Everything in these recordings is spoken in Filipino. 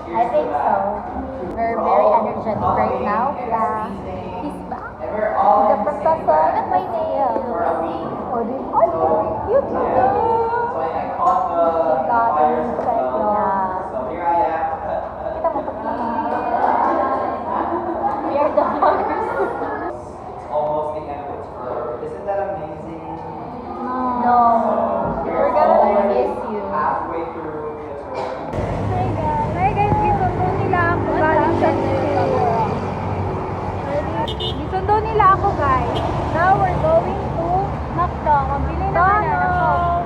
I think so. We're very energetic right now. He's back. The professor at my nail. Oh, you too. Got insect, yeah. Kita mo pag we are the first. Almost the end of its curve. Isn't that amazing? No. We're gonna miss you. Halfway through its curve. Hi guys, gisundo nila ako galing sa Gisundo nila ako guys. Now we're going to Macdo. Mabili na ako.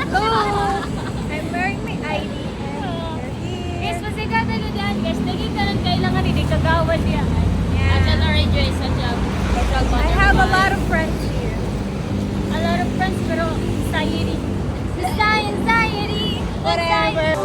Go! I'm wearing my ID. Guys, pasikat na dyan, guys. Naging ka ng kailangan hindi kagawad yan. At yan na-rejoice sa job. I have a lot of friends here. A lot of friends, pero anxiety. Anxiety! Whatever.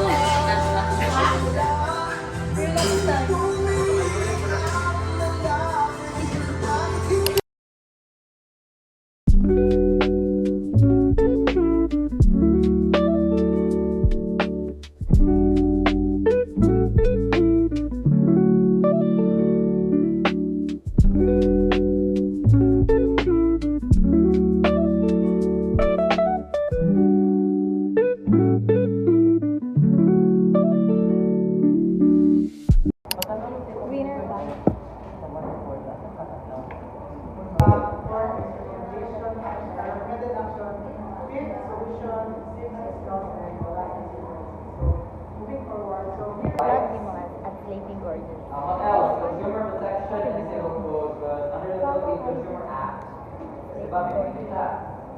Sleeping gorgeous. What else? Consumer Protection and Sales Code was under the Philippine Consumer Act. Diba, may kita.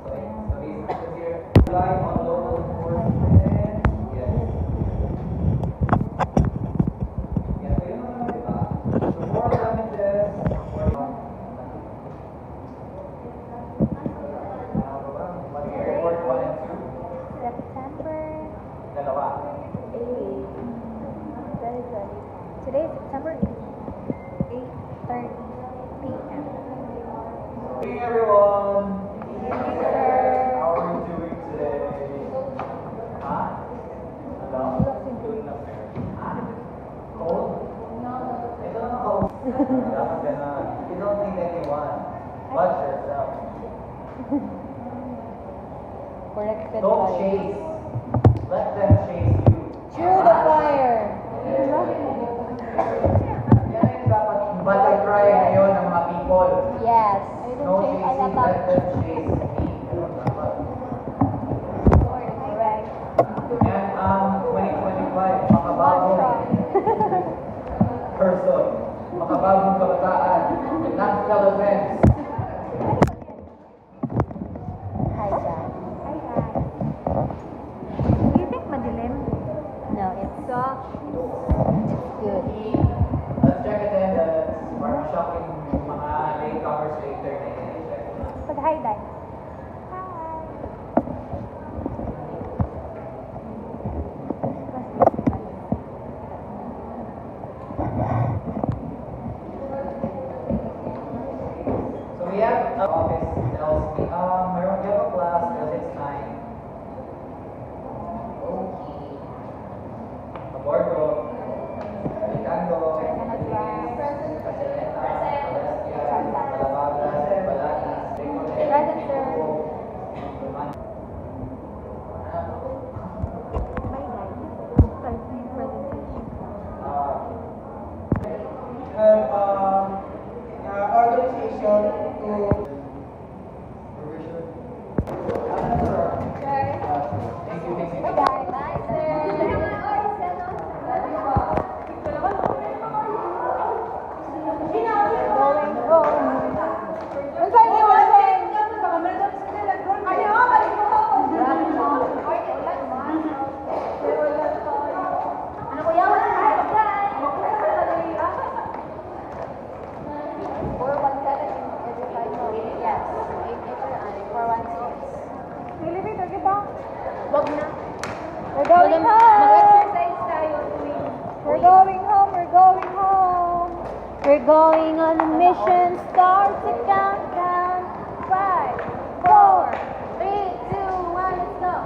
So basically here, relying on local enforcement. Yes. Yes, so yun naman, diba? So more damages, report 1 and 2. September Dalawa. 8. Today is September 8. 8:30 p.m. Hey everyone! Sir. How are you doing today? Huh? Hello? Huh? Cold? No. Ito naman cold. Dapat ganun. You don't need anyone. Watch yourself. Corrected Don't by chase. Let them chase you. through the fire. Yan yung dapat battle cry ngayon ng mga people. Yes. No chasing, let them chase me. Ganun dapat. And 2025, makabagong person, makabagong kabataan, non-Philippines. Hi, Dad. Hi guys. Do you think madilim? No, it's good. Let's check attendance. Parang shocking mga latecomers later na i-check. Pag hi Dad. Hi. So we have office tells me, meron kayo a class because it's 9. Okay. Abordo. Alicando. Casileta. Alestia. Balabagas. Balakis. Present, sir. Bye guys. Start my presentation. Organization to Thank you. Bye, sir. Going home. Ang sayo, ano ko yan? Wala tayo, guys. 417 yes. 416. Elevator, di ba? Wag na. We're going home. Mag-exercise tayo tuwing. We're going home. We're going home. We're going on a mission. Start the countdown. 5, 4, 3, 2, 1, let's go.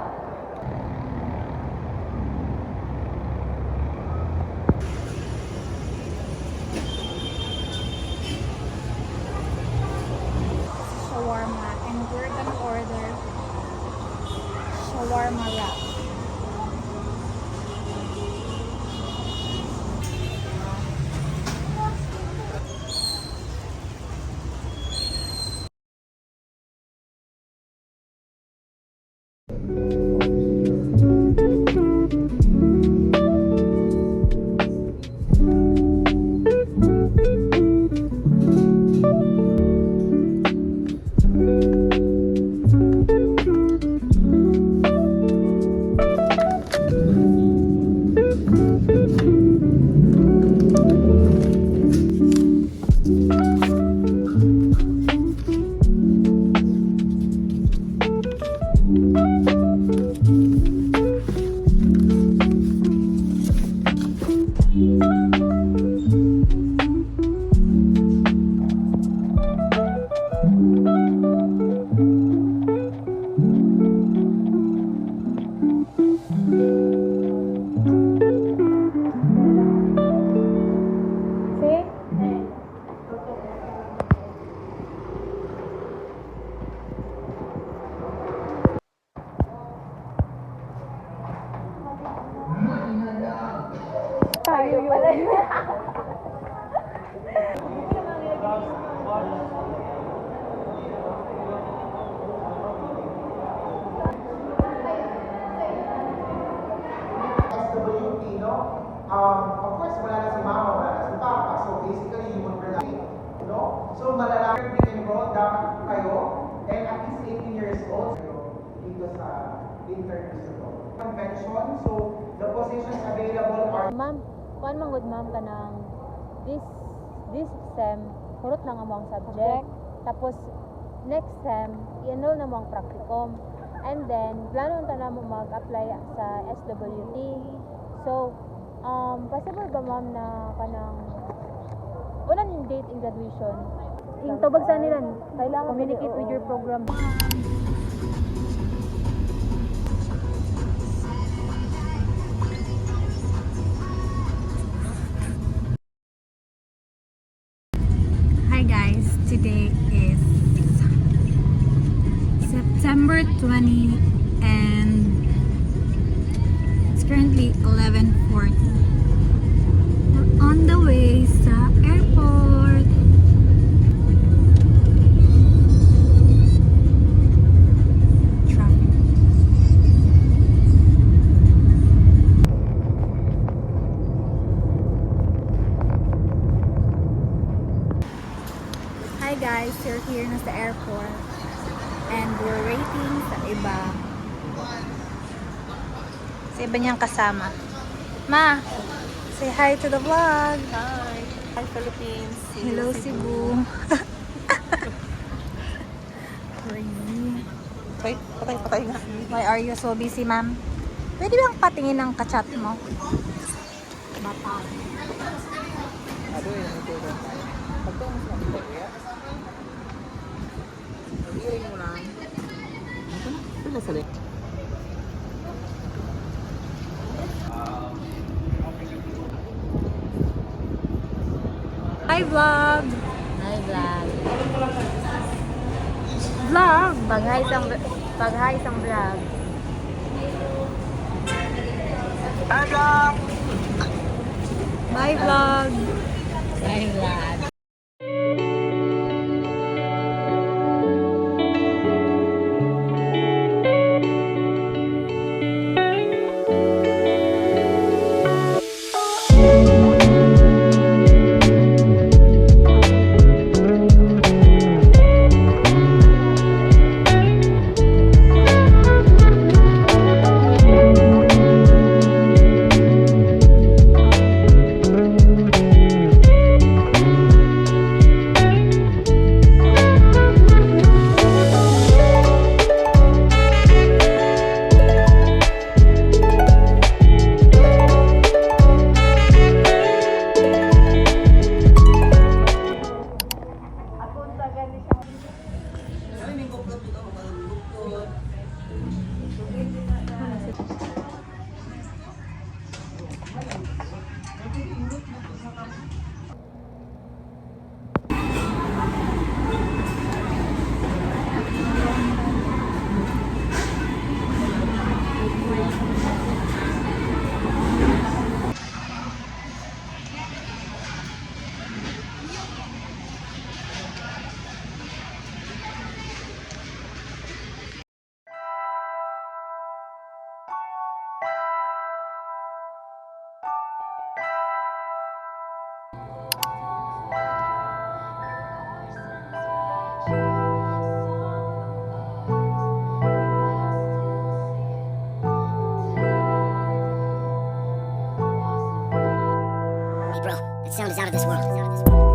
tayo pala yun. yun. SWP, no? Of course, wala na si mama, wala na si papa. So basically, you would rely, no? So malalaki din enroll, dapat kayo, and at least 18 years old, kayo dito sa interviews ito. Convention, so the positions available are Ma'am, kuan man good ma'am kanang this sem hurot lang among subject. Tapos next sem i-enroll na mo ang practicum. And then plano ta na mo mag-apply sa SWT. So, possible ba ma'am na kanang unang date in graduation? Yung tawag sa nila, kailangan communicate with your program. Hi guys, today is September 20 and it's currently 11:40. We're on the way sa airport. Traffic. Hi guys, we're here na sa airport and we're waiting sa iba. Sa iba niyang kasama. Ma, say hi to the vlog. Hi. Hi, Philippines. Hello Cebu. Crazy. Patay nga. Why are you so busy, ma'am? Pwede bang patingin ng kachat mo? Bata. Ano yun? Ito yun. Pagtungo sa mga ito, Pag-iring mo lang. Ito na sa left. Hi vlog. Hi vlog. Vlog. Pag-hi sang vlog. Bye vlog. Hi vlog. Bro, that sound is out of this world.